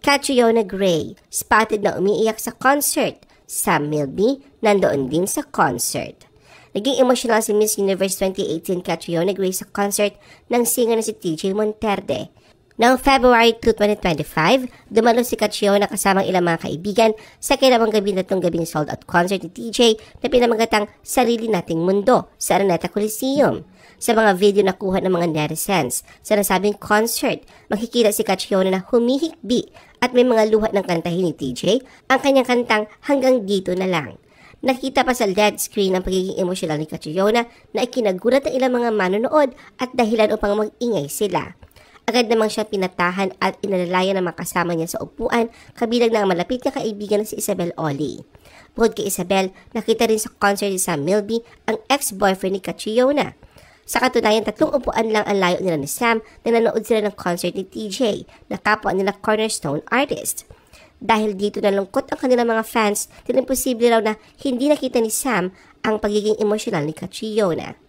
Catriona Gray, spotted na umiiyak sa concert. Sam Milby, nandoon din sa concert. Naging emosyonal si Miss Universe 2018 Catriona Gray sa concert ng singer na si TJ Monterde. Noong February 2, 2025, dumalo si Catriona kasamang ilang mga kaibigan sa kinamang gabi na itong gabing sold-out concert ni TJ na pinamagatang Sarili Nating Mundo sa Araneta Coliseum. Sa mga video na kuha ng mga netizens sa nasabing concert, makikita si Catriona na humihikbi at may mga luha ng kantahin ni TJ ang kanyang kantang Hanggang Dito Na Lang. Nakita pa sa LED screen ang pagiging emosyonal ni Catriona na ikinagulat ng ilang mga manonood at dahilan upang mag-ingay sila. Agad namang siya pinatahan at inalalayan ng mga kasama niya sa upuan, kabilang na ang malapit na kaibigan na si Isabel Oli. Bukod kay Isabel, nakita rin sa concert ni Sam Milby ang ex-boyfriend ni Catriona. Sa katunayan, 3 upuan lang ang layo nila ni Sam na nanood sila ng concert ni TJ, na kapwa nila cornerstone artist. Dahil dito nalungkot ang kanilang mga fans, imposible raw na hindi nakita ni Sam ang pagiging emosyonal ni Catriona.